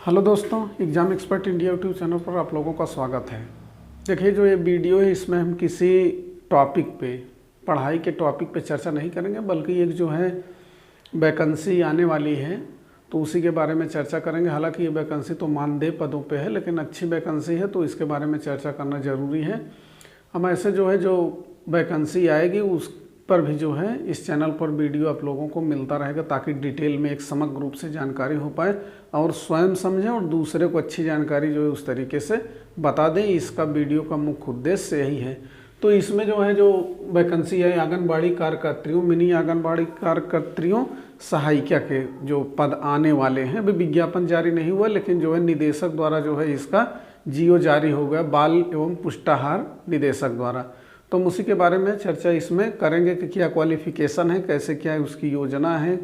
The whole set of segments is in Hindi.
हेलो दोस्तों, exam expert India YouTube channel पर आप लोगों का स्वागत है। देखिए, जो ये वीडियो है इसमें हम किसी टॉपिक पे, पढ़ाई के टॉपिक पे चर्चा नहीं करेंगे, बल्कि एक जो है वैकेंसी आने वाली है तो उसी के बारे में चर्चा करेंगे। हालांकि ये वैकेंसी तो मानदेय पदों पे है, लेकिन अच्छी वैकेंसी है तो इसके बारे में चर्चा करना ज़रूरी है। हम ऐसे जो है जो वैकेंसी आएगी उस पर भी जो है इस चैनल पर वीडियो आप लोगों को मिलता रहेगा, ताकि डिटेल में एक समग्र रूप से जानकारी हो पाए और स्वयं समझें और दूसरे को अच्छी जानकारी जो है उस तरीके से बता दें। इसका वीडियो का मुख्य उद्देश्य यही है। तो इसमें जो है जो वैकेंसी है आंगनबाड़ी कार्यकर्त्रियों, मिनी आंगनबाड़ी कार्यकर्त्रियों, सहायिका के जो पद आने वाले हैं। अभी विज्ञापन जारी नहीं हुआ, लेकिन जो है निदेशक द्वारा जो है इसका जियो जारी हो गया, बाल एवं पुष्टाहार निदेशक द्वारा। तो हम उसी के बारे में चर्चा इसमें करेंगे कि क्या क्वालिफिकेशन है, कैसे क्या है उसकी योजना है,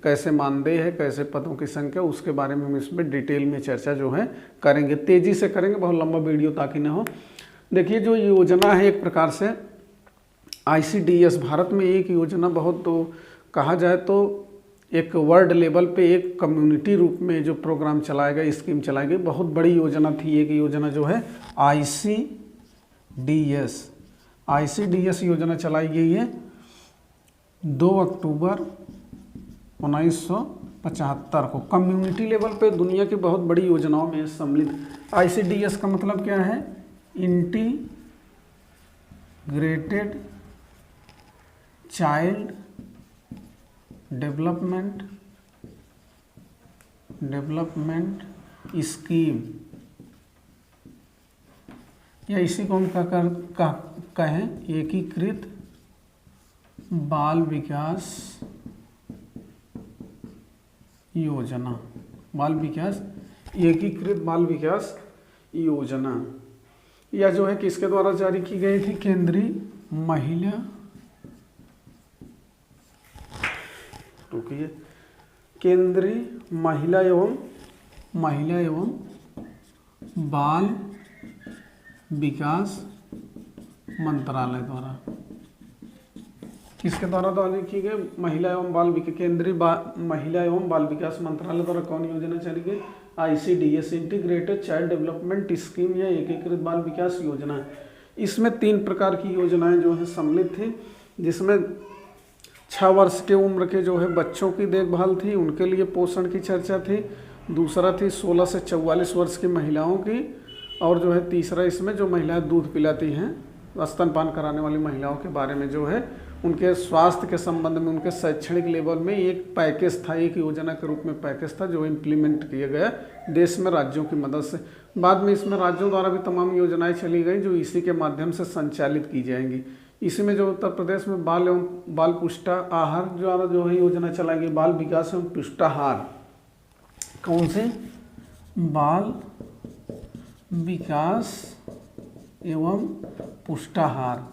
कैसे मानदेय है, कैसे पदों की संख्या, उसके बारे में हम इसमें डिटेल में चर्चा जो है करेंगे। तेज़ी से करेंगे, बहुत लंबा वीडियो ताकि ना हो। देखिए, जो योजना है एक प्रकार से ICDS, भारत में एक योजना बहुत तो कहा जाए तो एक वर्ल्ड लेवल पे एक कम्युनिटी रूप में जो प्रोग्राम चलाया गया, स्कीम चलाई गई, बहुत बड़ी योजना थी। एक योजना जो है ICDS योजना चलाई गई है 2 अक्टूबर 1975 को। कम्युनिटी लेवल पे दुनिया की बहुत बड़ी योजनाओं में सम्मिलित। ICDS का मतलब क्या है? इंटीग्रेटेड चाइल्ड डेवलपमेंट स्कीम, या इसी को हम कहें एकीकृत बाल विकास योजना। एकीकृत बाल विकास योजना यह जो है किसके द्वारा जारी की गई थी? केंद्रीय महिला एवं बाल विकास मंत्रालय द्वारा। किसके द्वारा जारी की गई? केंद्रीय महिला एवं बाल विकास मंत्रालय द्वारा कौन योजना चली गई? ICDS, integrated child development scheme या एकीकृत बाल विकास योजना। इसमें 3 प्रकार की योजनाएं जो है सम्मिलित थी, जिसमें 6 वर्ष के उम्र के जो है बच्चों की देखभाल थी, उनके लिए पोषण की चर्चा थी। दूसरा थी 16 से 44 वर्ष की महिलाओं की, और जो है तीसरा इसमें जो महिलाएं दूध पिलाती हैं, स्तनपान कराने वाली महिलाओं के बारे में जो है उनके स्वास्थ्य के संबंध में, उनके शैक्षणिक लेवल में एक पैकेज था, एक योजना के रूप में पैकेज था जो इम्प्लीमेंट किया गया देश में राज्यों की मदद से। बाद में इसमें राज्यों द्वारा भी तमाम योजनाएं चली गई जो इसी के माध्यम से संचालित की जाएंगी। इसी में जो उत्तर प्रदेश में बाल एवं बाल पुष्टाहार द्वारा जो है योजना चलाई गई, बाल विकास एवं पुष्टाहार। कौन से? बाल विकास एवं पुष्टाहार।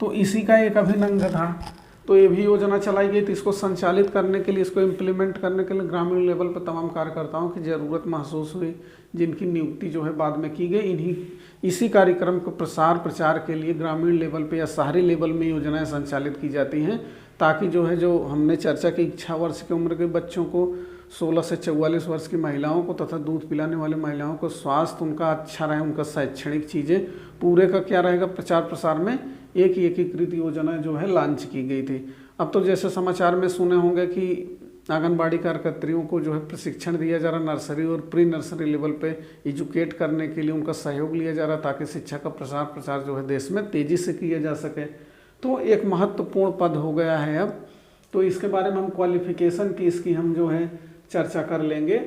तो इसी का एक अभिन्न अंग था। तो ये भी योजना चलाई गई थी। इसको संचालित करने के लिए, इसको इम्प्लीमेंट करने के लिए ग्रामीण लेवल पर तमाम कार्यकर्ताओं की ज़रूरत महसूस हुई, जिनकी नियुक्ति जो है बाद में की गई। इसी कार्यक्रम को प्रचार के लिए ग्रामीण लेवल पे या शहरी लेवल में योजनाएं संचालित की जाती हैं, ताकि जो है जो हमने चर्चा की 6 वर्ष की उम्र के बच्चों को, 16 से 44 वर्ष की महिलाओं को तथा दूध पिलाने वाली महिलाओं को स्वास्थ्य उनका अच्छा रहे, उनका शैक्षणिक चीज़ें पूरे का क्या रहेगा, प्रचार प्रसार में एक एकीकृत योजना जो है लॉन्च की गई थी। अब तो जैसे समाचार में सुने होंगे कि आंगनबाड़ी कार्यकर्त्रियों को जो है प्रशिक्षण दिया जा रहा, नर्सरी और प्री नर्सरी लेवल पे एजुकेट करने के लिए उनका सहयोग लिया जा रहा, ताकि शिक्षा का प्रसार जो है देश में तेज़ी से किया जा सके। तो एक महत्वपूर्ण पद हो गया है अब। तो इसके बारे में हम क्वालिफिकेशन की इसकी हम जो है चर्चा कर लेंगे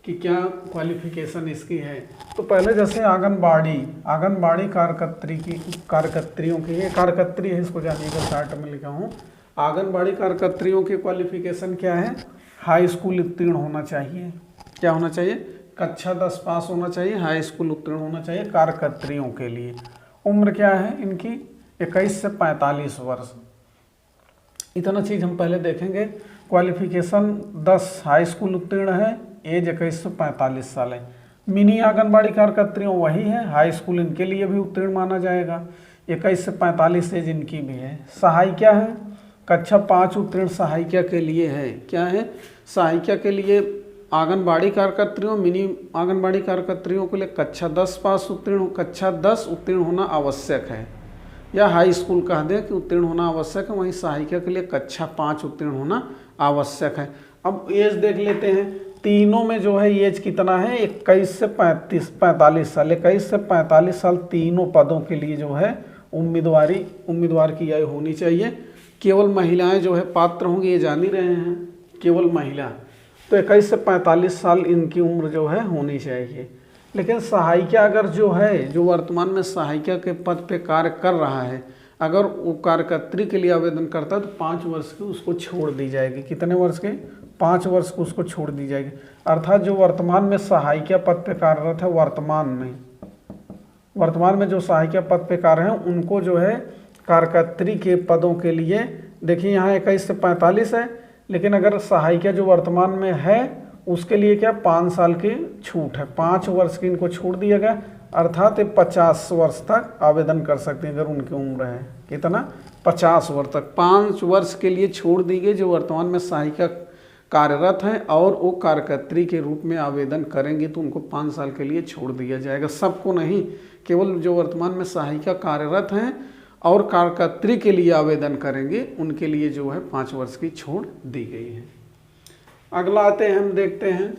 कि क्या क्वालिफिकेशन इसकी है। तो पहले जैसे आंगनबाड़ी कार्यकर्त्रियों की, ये कार्यकर्त्री है, इसको जानिएगा, चार्ट में लिखा हूँ। आंगनबाड़ी कार्यकर्त्रियों की क्वालिफिकेशन क्या है? हाई स्कूल उत्तीर्ण होना चाहिए। क्या होना चाहिए? कक्षा 10 पास होना चाहिए, हाई स्कूल उत्तीर्ण होना चाहिए कार्यकर्त्रियों के लिए। उम्र क्या है इनकी? 21 से 45 वर्ष। इतना चीज़ हम पहले देखेंगे। क्वालिफिकेशन 10 हाई स्कूल उत्तीर्ण है, एज 21 से 45 साल है। मिनी आंगनबाड़ी कार्यकर्त्रियों वही है, हाई स्कूल इनके लिए भी उत्तीर्ण माना जाएगा। 21 से 45 एज इनकी भी है। सहायिका है, कक्षा 5 उत्तीर्ण सहायिका के लिए है। क्या है? सहायिका के लिए आंगनबाड़ी कार्यकर्त्रियों, मिनी आंगनबाड़ी कार्यकर्त्रियों के लिए कक्षा 10 पास कक्षा 10 उत्तीर्ण होना आवश्यक है, या हाई स्कूल कह दें कि उत्तीर्ण होना आवश्यक है। वहीं सहायिका के लिए कक्षा 5 उत्तीर्ण होना आवश्यक है। अब एज देख लेते हैं, तीनों में जो है एज कितना है, 21 से 45 साल, 21 से 45 साल तीनों पदों के लिए जो है उम्मीदवार की आयु होनी चाहिए। केवल महिलाएं जो है पात्र होंगी, ये जान ही रहे हैं, केवल महिला। तो 21 से 45 साल इनकी उम्र जो है होनी चाहिए। लेकिन सहायिका अगर जो है, जो वर्तमान में सहायिका के पद पे कार्य कर रहा है, अगर वो कार्यकर्त्री के लिए आवेदन करता है तो 5 वर्ष की उसको छोड़ दी जाएगी। कितने वर्ष के? 5 वर्ष को उसको छोड़ दी जाएगी। अर्थात जो वर्तमान में सहायिका पद पे कार्यरत है, वर्तमान में जो सहायिका पद पे कार्य है, उनको जो है कार्यकर्त्री के पदों के लिए, देखिए यहाँ 21 से 45 है, लेकिन अगर सहायिका जो वर्तमान में है उसके लिए क्या 5 साल की छूट है, 5 वर्ष की इनको छूट दिया गया। अर्थात 50 वर्ष तक आवेदन कर सकते हैं अगर उनकी उम्र है कितना, 50 वर्ष तक। 5 वर्ष के लिए छोड़ दी गई जो वर्तमान में सहायिका कार्यरत हैं और वो कार्यकर्त्री के रूप में आवेदन करेंगे तो उनको 5 साल के लिए छोड़ दिया जाएगा। सबको नहीं, केवल जो वर्तमान में सहायिका कार्यरत हैं और कार्यकर्त्री के लिए आवेदन करेंगे उनके लिए जो है 5 वर्ष की छूट दी गई है। अगला आते हैं, हम देखते हैं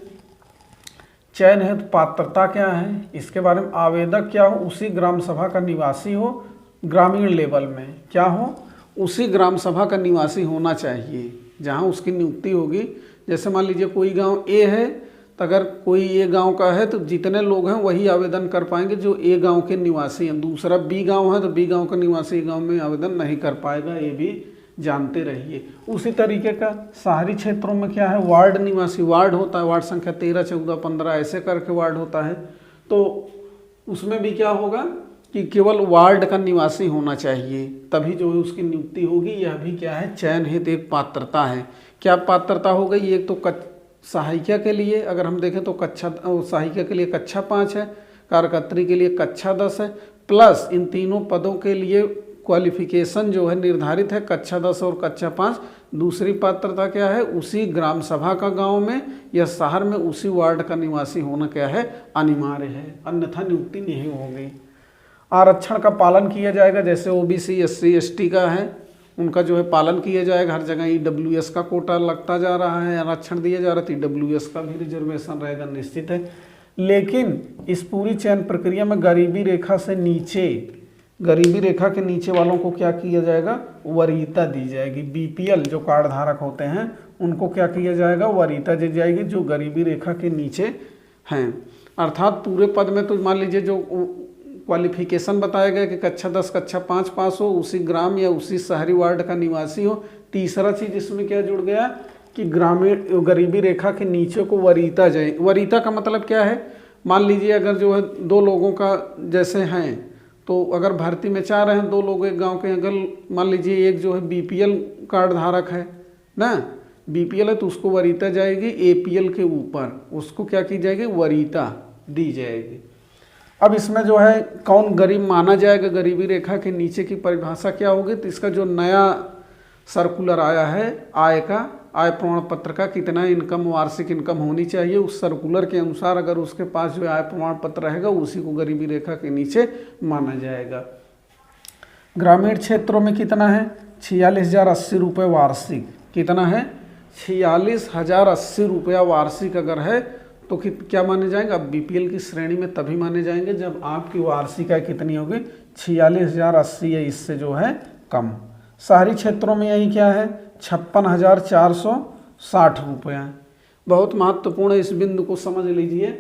चयन हेतु पात्रता क्या है, इसके बारे में। आवेदक क्या हो, उसी ग्राम सभा का निवासी हो, ग्रामीण लेवल में क्या हो, उसी ग्राम सभा का निवासी होना चाहिए जहां उसकी नियुक्ति होगी। जैसे मान लीजिए कोई गांव ए है, तो अगर कोई ए गांव का है तो जितने लोग हैं वही आवेदन कर पाएंगे जो ए गांव के निवासी हैं। दूसरा बी गांव है तो बी गांव का निवासी गांव में आवेदन नहीं कर पाएगा, ये भी जानते रहिए। उसी तरीके का शहरी क्षेत्रों में क्या है, वार्ड निवासी, वार्ड होता है, वार्ड संख्या 13, 14, 15 ऐसे करके वार्ड होता है। तो उसमें भी क्या होगा कि केवल वार्ड का निवासी होना चाहिए, तभी जो है उसकी नियुक्ति होगी। यह भी क्या है, चयन हेतु एक पात्रता है। क्या पात्रता हो गई, एक तो सहायिका के लिए अगर हम देखें तो सहायिका के लिए कक्षा 5 है, कार्यकर्त्री के लिए कक्षा 10 है, प्लस इन तीनों पदों के लिए क्वालिफिकेशन जो है निर्धारित है कक्षा 10 और कक्षा 5। दूसरी पात्रता क्या है, उसी ग्राम सभा का गांव में या शहर में उसी वार्ड का निवासी होना क्या है, अनिवार्य है, अन्यथा नियुक्ति नहीं होगी। आरक्षण का पालन किया जाएगा, जैसे ओबीसी, एससी, एसटी का है उनका जो है पालन किया जाएगा। हर जगह ईडब्ल्यूएस का कोटा लगता जा रहा है, आरक्षण दिया जा रहा है, तो ईडब्ल्यूएस का भी रिजर्वेशन रहेगा, निश्चित है। लेकिन इस पूरी चयन प्रक्रिया में गरीबी रेखा के नीचे वालों को क्या किया जाएगा, वरीयता दी जाएगी। बीपीएल जो कार्ड धारक होते हैं उनको क्या किया जाएगा, वरीयता दी जाएगी जो गरीबी रेखा के नीचे हैं। अर्थात पूरे पद में तो मान लीजिए जो क्वालिफिकेशन बताया गया कि कक्षा 10 कक्षा 5 पास हो, उसी ग्राम या उसी शहरी वार्ड का निवासी हो। तीसरा चीज़ इसमें क्या जुड़ गया कि ग्रामीण गरीबी रेखा के नीचे को वरीयता जाए। वरीयता का मतलब क्या है, मान लीजिए अगर जो है 2 लोगों का जैसे हैं, तो अगर भर्ती में 4 हैं, 2 लोग एक गांव के, अगर मान लीजिए एक जो है बीपीएल कार्ड धारक है ना, बीपीएल है तो उसको वरीयता जाएगी, एपीएल के ऊपर उसको क्या की जाएगी, वरीयता दी जाएगी। अब इसमें जो है कौन गरीब माना जाएगा, गरीबी रेखा के नीचे की परिभाषा क्या होगी, तो इसका जो नया सर्कुलर आया है आय प्रमाण पत्र का, कितना इनकम, वार्षिक इनकम होनी चाहिए, उस सर्कुलर के अनुसार अगर उसके पास जो आय प्रमाण पत्र रहेगा उसी को गरीबी रेखा के नीचे माना जाएगा। ग्रामीण क्षेत्रों में कितना है, 46,080 रुपये वार्षिक। कितना है, 46,080 रुपया वार्षिक अगर है तो क्या माने जाएंगे, अब बीपीएल की श्रेणी में तभी माने जाएंगे जब आपकी वार्षिक आय कितनी होगी, 46,080 है, इससे जो है कम। शहरी क्षेत्रों में यही क्या है, 56,460 रुपया। बहुत महत्वपूर्ण है, इस बिंदु को समझ लीजिए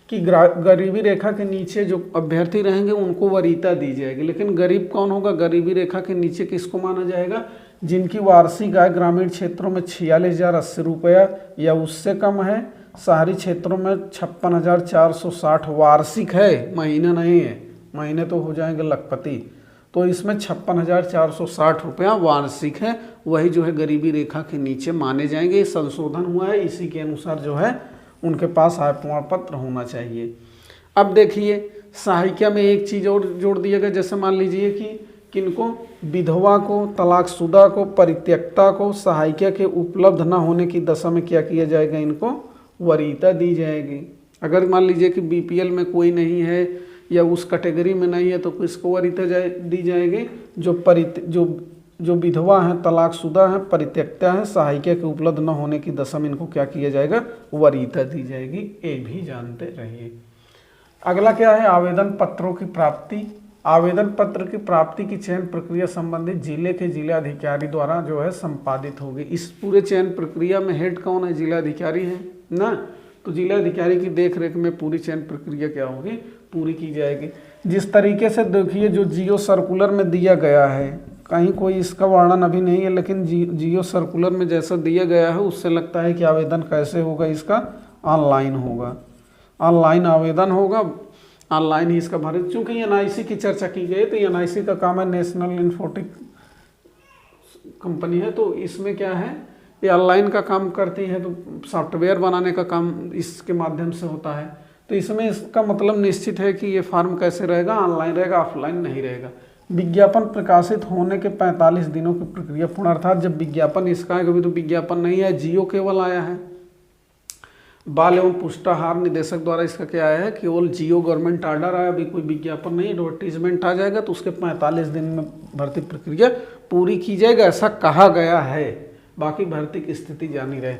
कि गरीबी रेखा के नीचे जो अभ्यर्थी रहेंगे उनको वरीयता दी जाएगी। लेकिन गरीब कौन होगा, गरीबी रेखा के नीचे किसको माना जाएगा, जिनकी वार्षिक आय ग्रामीण क्षेत्रों में 46,080 रुपया या उससे कम है, शहरी क्षेत्रों में 56,460 वार्षिक है, महीना नहीं है, महीने तो हो जाएंगे लखपति। तो इसमें 56,460 रुपया वार्षिक है, वही जो है गरीबी रेखा के नीचे माने जाएंगे। संशोधन हुआ है, इसी के अनुसार जो है उनके पास आय प्रमाण पत्र होना चाहिए। अब देखिए सहायिका में एक चीज़ और जोड़ दिया गया, जैसे मान लीजिए कि किनको, विधवा को, तलाकशुदा को, परित्यक्ता को सहायिका के उपलब्ध न होने की दशा में क्या किया जाएगा, इनको वरीयता दी जाएगी। अगर मान लीजिए कि बीपीएल में कोई नहीं है या उस कैटेगरी में नहीं है तो किसको वरीयता दी जाएगी? जो विधवा हैं, तलाकशुदा हैं, परित्यक्ता हैं, सहायिका के उपलब्ध न होने की दशा में इनको क्या किया जाएगा? वरीयता दी जाएगी। ये भी जानते रहिए। अगला क्या है? आवेदन पत्रों की प्राप्ति। आवेदन पत्र की प्राप्ति की चयन प्रक्रिया संबंधित जिले के जिलाधिकारी द्वारा जो है संपादित होगी। इस पूरे चयन प्रक्रिया में हेड कौन है? जिलाधिकारी है ना। तो जिलाधिकारी की देखरेख में पूरी चयन प्रक्रिया क्या होगी? पूरी की जाएगी। जिस तरीके से देखिए जो जियो सर्कुलर में दिया गया है, कहीं कोई इसका वर्णन अभी नहीं है, लेकिन जियो सर्कुलर में जैसा दिया गया है उससे लगता है कि आवेदन कैसे होगा इसका? ऑनलाइन होगा। ऑनलाइन आवेदन होगा, ऑनलाइन ही इसका भरे। चूँकि एनआईसी की चर्चा की गई तो एनआईसी का काम है, नेशनल इन्फोटिक कंपनी है, तो इसमें क्या है, ये ऑनलाइन का काम करती है, तो सॉफ्टवेयर बनाने का काम इसके माध्यम से होता है। तो इसमें इसका मतलब निश्चित है कि ये फॉर्म कैसे रहेगा? ऑनलाइन रहेगा, ऑफलाइन नहीं रहेगा। विज्ञापन प्रकाशित होने के 45 दिनों की प्रक्रिया पूर्ण, अर्थात जब विज्ञापन इसका है, कभी तो विज्ञापन नहीं है, जियो केवल आया है। बाल एवं पुष्टाहार निदेशक द्वारा इसका क्या आया है? केवल जियो गवर्नमेंट ऑर्डर आया, अभी कोई विज्ञापन नहीं, एडवर्टीजमेंट आ जाएगा तो उसके 45 दिन में भर्ती प्रक्रिया पूरी की जाएगा, ऐसा कहा गया है। बाकी भर्ती की स्थिति जानी रहे।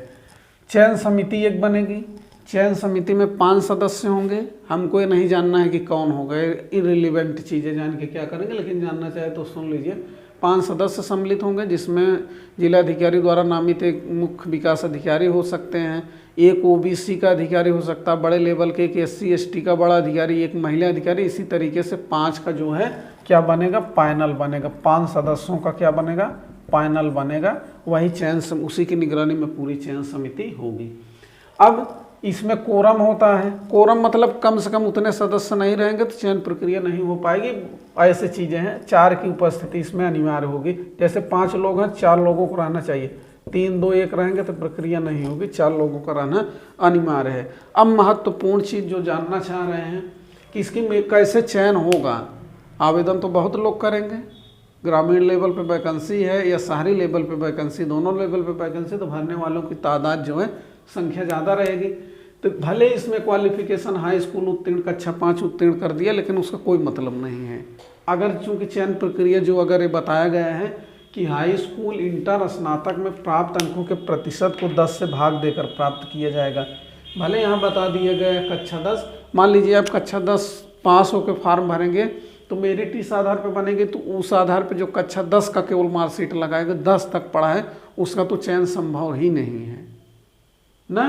चयन समिति एक बनेगी। चयन समिति में 5 सदस्य होंगे। हमको ये नहीं जानना है कि कौन होगा, इररिलेवेंट चीज़ें जान के क्या करेंगे, लेकिन जानना चाहे तो सुन लीजिए। 5 सदस्य सम्मिलित होंगे, जिसमें जिलाधिकारी द्वारा नामित एक मुख्य विकास अधिकारी हो सकते हैं, एक ओबीसी का अधिकारी हो सकता है बड़े लेवल के, एक एससी एसटी का बड़ा अधिकारी, एक महिला अधिकारी। इसी तरीके से 5 का जो है क्या बनेगा? पैनल बनेगा। 5 सदस्यों का क्या बनेगा? पैनल बनेगा। वही चयन उसी की निगरानी में पूरी चयन समिति होगी। अब इसमें कोरम होता है। कोरम मतलब कम से कम उतने सदस्य नहीं रहेंगे तो चयन प्रक्रिया नहीं हो पाएगी। ऐसे चीज़ें हैं, 4 की उपस्थिति इसमें अनिवार्य होगी। जैसे 5 लोग हैं, 4 लोगों को रहना चाहिए। 3, 2, 1 रहेंगे तो प्रक्रिया नहीं होगी, 4 लोगों का रहना अनिवार्य है। अब महत्वपूर्ण चीज़ जो जानना चाह रहे हैं कि इसकी कैसे चयन होगा। आवेदन तो बहुत लोग करेंगे, ग्रामीण लेवल पे वैकेंसी है या शहरी लेवल पे वैकेंसी, दोनों लेवल पे वैकेंसी, तो भरने वालों की तादाद जो है संख्या ज़्यादा रहेगी। तो भले इसमें क्वालिफिकेशन हाई स्कूल उत्तीर्ण, कक्षा 5 उत्तीर्ण कर दिया, लेकिन उसका कोई मतलब नहीं है। अगर चूँकि चयन प्रक्रिया जो अगर ये बताया गया है कि हाई स्कूल, इंटर, स्नातक में प्राप्त अंकों के प्रतिशत को 10 से भाग देकर प्राप्त किया जाएगा। भले यहाँ बता दिया गया है कक्षा 10, मान लीजिए आप कक्षा 10 पास होकर फॉर्म भरेंगे तो मेरिट इस आधार पर बनेगी, तो उस आधार पर जो कक्षा 10 का केवल मार्कशीट लगाएगा, 10 तक पढ़ा है, उसका तो चयन संभव ही नहीं है ना।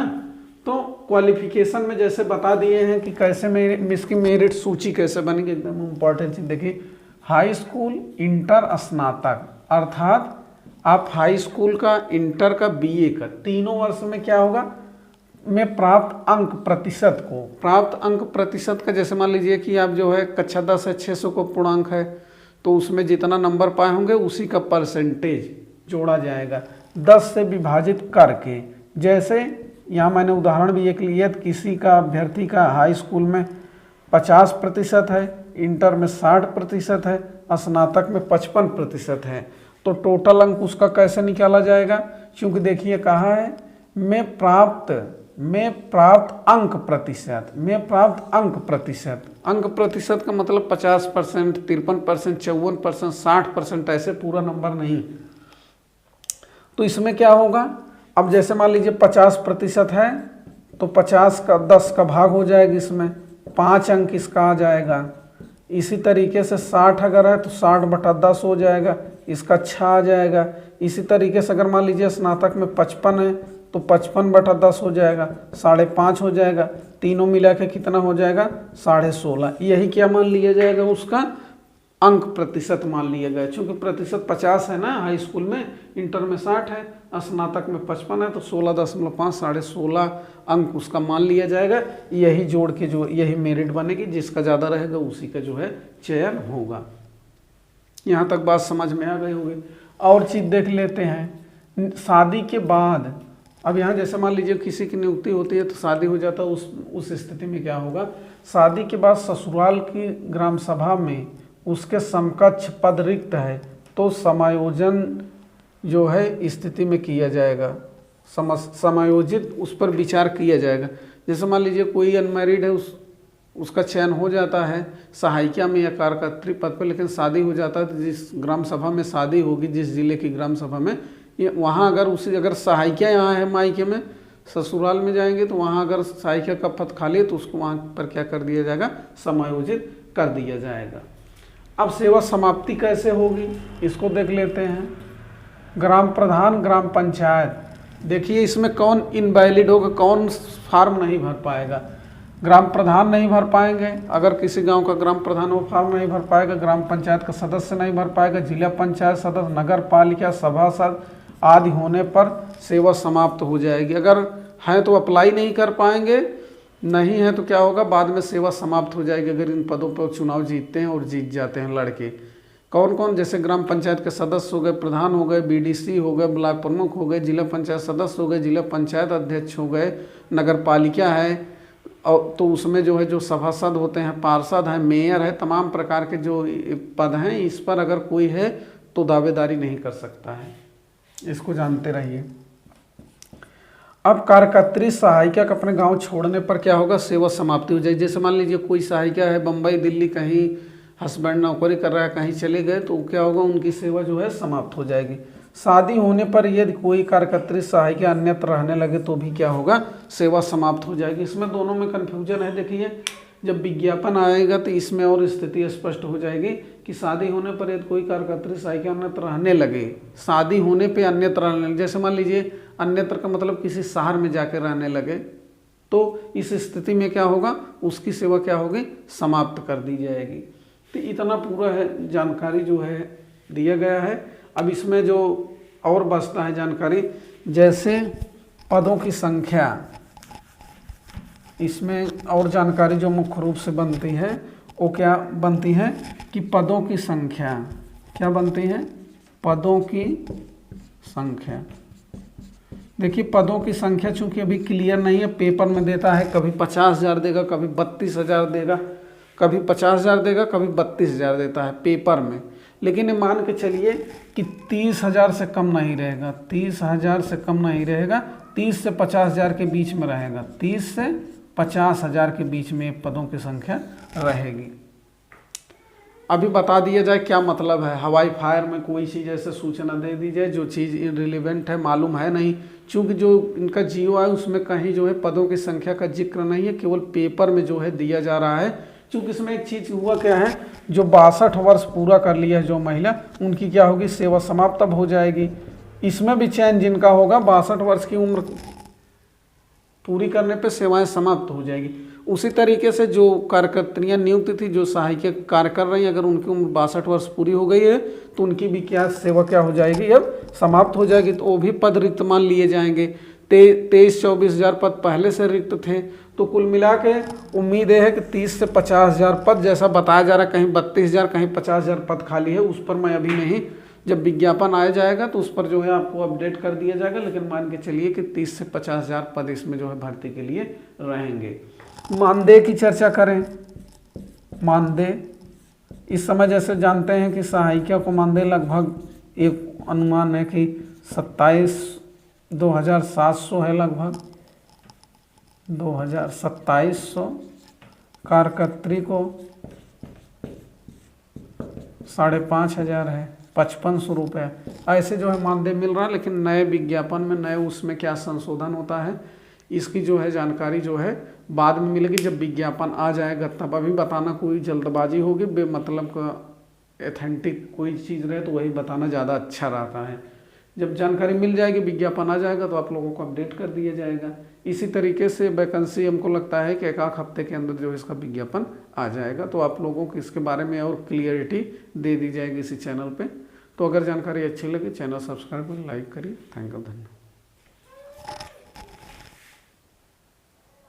तो क्वालिफिकेशन में जैसे बता दिए हैं कि कैसे इसकी मेरिट सूची कैसे बनेगी, एकदम इम्पॉर्टेंट चीज़ देखिए। हाई स्कूल, इंटर, स्नातक, अर्थात आप हाई स्कूल का, इंटर का, बीए का, तीनों वर्ष में क्या होगा? में प्राप्त अंक प्रतिशत को, प्राप्त अंक प्रतिशत का, जैसे मान लीजिए कि आप जो है कक्षा 10 है, 600 को पूर्णांक है, तो उसमें जितना नंबर पाए होंगे उसी का परसेंटेज जोड़ा जाएगा 10 से विभाजित करके। जैसे यहाँ मैंने उदाहरण भी एक लिया, किसी का अभ्यर्थी का हाई स्कूल में 50% है, इंटर में 60% है, स्नातक में 55% है, तो टोटल अंक उसका कैसे निकाला जाएगा? क्योंकि देखिए कहा है में प्राप्त अंक प्रतिशत, में प्राप्त अंक प्रतिशत। अंक प्रतिशत का मतलब 50%, 53%, 54%, 60%, ऐसे पूरा नंबर नहीं। तो इसमें क्या होगा? अब जैसे मान लीजिए 50% है तो 50 का 10 का भाग हो जाएगा, इसमें 5 अंक इसका आ जाएगा। इसी तरीके से 60 अगर है तो 60/10 हो जाएगा, इसका 6 आ जाएगा। इसी तरीके से अगर मान लीजिए स्नातक में 55 है तो 55/10 हो जाएगा, 5.5 हो जाएगा। तीनों मिला के कितना हो जाएगा? 16.5। यही क्या मान लिया जाएगा? उसका अंक प्रतिशत मान लिया गया। चूँकि प्रतिशत 50 है ना हाई स्कूल में, इंटर में 60 है, स्नातक में 55 है, तो 16.5, 16.5 अंक उसका मान लिया जाएगा। यही जोड़ के जो यही मेरिट बनेगी, जिसका ज़्यादा रहेगा उसी का जो है चयन होगा। यहाँ तक बात समझ में आ गई होगी। और चीज़ देख लेते हैं, शादी के बाद। अब यहाँ जैसे मान लीजिए किसी की नियुक्ति होती है तो शादी हो जाता है, उस स्थिति में क्या होगा? शादी के बाद ससुराल की ग्राम सभा में उसके समकक्ष पद रिक्त है तो समायोजन जो है स्थिति में किया जाएगा। समायोजित उस पर विचार किया जाएगा। जैसे मान लीजिए कोई अनमैरिड है, उसका चयन हो जाता है सहायिका में या कार्यकर्त्री पद पर, लेकिन शादी हो जाता है तो जिस ग्राम सभा में शादी होगी, जिस जिले की ग्राम सभा में, वहाँ अगर सहायिका यहाँ है मायके में, ससुराल में जाएंगे तो वहाँ अगर सहायिका का पद खाली है तो उसको वहाँ पर क्या कर दिया जाएगा, समायोजित कर दिया जाएगा। अब सेवा समाप्ति कैसे होगी इसको देख लेते हैं। ग्राम प्रधान, ग्राम पंचायत, देखिए इसमें कौन इनवैलिड होगा, कौन फार्म नहीं भर पाएगा। ग्राम प्रधान नहीं भर पाएंगे, अगर किसी गांव का ग्राम प्रधान वो फार्म नहीं भर पाएगा। ग्राम पंचायत का सदस्य नहीं भर पाएगा। जिला पंचायत सदस्य, नगर पालिका सभासद आदि होने पर सेवा समाप्त हो जाएगी। अगर हैं तो अप्लाई नहीं कर पाएंगे, नहीं है तो क्या होगा, बाद में सेवा समाप्त हो जाएगी अगर इन पदों पर चुनाव जीतते हैं और जीत जाते हैं लड़के। कौन कौन, जैसे ग्राम पंचायत के सदस्य हो गए, प्रधान हो गए, बीडीसी हो गए, ब्लॉक प्रमुख हो गए, जिला पंचायत सदस्य हो गए, जिला पंचायत अध्यक्ष हो गए, नगर पालिका है, और तो उसमें जो है जो सभासद होते हैं, पार्षद हैं, मेयर है, तमाम प्रकार के जो पद हैं, इस पर अगर कोई है तो दावेदारी नहीं कर सकता है, इसको जानते रहिए। अब कार्यकर्त्री सहायिका का अपने गांव छोड़ने पर क्या होगा, सेवा समाप्ति हो जाएगी। जैसे मान लीजिए कोई सहायिका है बम्बई दिल्ली कहीं हस्बैंड नौकरी कर रहा है, कहीं चले गए, तो क्या होगा, उनकी सेवा जो है समाप्त हो जाएगी। शादी होने पर यदि कोई कार्यकर्त्री सहायिका अन्यत्र रहने लगे तो भी क्या होगा, सेवा समाप्त हो जाएगी। इसमें दोनों में कन्फ्यूजन है। देखिए जब विज्ञापन आएगा तो इसमें और स्थिति स्पष्ट हो जाएगी कि शादी होने पर यदि कोई कार्यकर्त्री सहायिका अन्यत्र रहने लगे, शादी होने पे अन्यत्र रहने लगे, जैसे मान लीजिए अन्यत्र का मतलब किसी शहर में जाकर रहने लगे, तो इस स्थिति में क्या होगा, उसकी सेवा क्या होगी, समाप्त कर दी जाएगी। तो इतना पूरा है जानकारी जो है दिया गया है। अब इसमें जो और बचता है जानकारी, जैसे पदों की संख्या, इसमें और जानकारी जो मुख्य रूप से बनती है वो क्या बनती है कि पदों की संख्या क्या बनती है, पदों की संख्या। देखिए पदों की संख्या चूंकि अभी क्लियर नहीं है, पेपर में देता है कभी 50,000 देगा, कभी 32,000 देगा, कभी 50,000 देगा, कभी 32,000 देता है पेपर में। लेकिन ये मान के चलिए कि 30,000 से कम नहीं रहेगा, 30,000 से कम नहीं रहेगा, 30 से 50,000 के बीच में रहेगा, 30 से 50,000 के बीच में पदों की संख्या रहेगी। अभी बता दिया जाए क्या मतलब है। हवाई फायर में कोई चीज़ ऐसे सूचना दे दी जाए जो चीज़ इररिलेवेंट है, मालूम है नहीं, चूँकि जो इनका जियो है उसमें कहीं जो है पदों की संख्या का जिक्र नहीं है, केवल पेपर में जो है दिया जा रहा है। चूँकि इसमें एक चीज़ हुआ क्या है, जो 62 वर्ष पूरा कर लिया है जो महिला, उनकी क्या होगी, सेवा समाप्त अब हो जाएगी। इसमें भी चयन जिनका होगा 62 वर्ष की उम्र पूरी करने पे सेवाएं समाप्त हो जाएगी। उसी तरीके से जो कार्यकर्त्रियाँ नियुक्त थी, जो सहायिका कार्य कर रही हैं, अगर उनकी उम्र 62 वर्ष पूरी हो गई है तो उनकी भी क्या सेवा क्या हो जाएगी, अब समाप्त हो जाएगी। तो वो भी पद रिक्त मान लिए जाएंगे। 23-24 हज़ार पद पहले से रिक्त थे, तो कुल मिला के उम्मीद है कि 30 से 50,000 पद जैसा बताया जा रहा है, कहीं 32,000 कहीं 50,000 पद खाली है, उस पर मैं अभी नहीं, जब विज्ञापन आया जाएगा तो उस पर जो है आपको अपडेट कर दिया जाएगा। लेकिन मान के चलिए कि 30 से 50,000 पद इसमें जो है भर्ती के लिए रहेंगे। मानदेय की चर्चा करें। मानदेय इस समय जैसे जानते हैं कि सहायिका को मानदेय लगभग एक अनुमान है कि 2,700 है, लगभग 2,2700। कार्यकर्त्री को 5,500 है, 5,500 रुपये ऐसे जो है मानदेय मिल रहा है। लेकिन नए विज्ञापन में नए उसमें क्या संशोधन होता है, इसकी जो है जानकारी जो है बाद में मिलेगी, जब विज्ञापन आ जाएगा तब। अभी बताना कोई जल्दबाजी होगी, बेमतलब का एथेंटिक कोई चीज़ रहे तो वही बताना ज़्यादा अच्छा रहता है। जब जानकारी मिल जाएगी, विज्ञापन आ जाएगा तो आप लोगों को अपडेट कर दिया जाएगा। इसी तरीके से वैकेंसी हमको लगता है कि 1 हफ्ते के अंदर जो इसका विज्ञापन आ जाएगा, तो आप लोगों को इसके बारे में और क्लियरिटी दे दी जाएगी इसी चैनल पे। तो अगर जानकारी अच्छी लगे चैनल सब्सक्राइब करें, लाइक करिए। थैंक यू, धन्यवाद।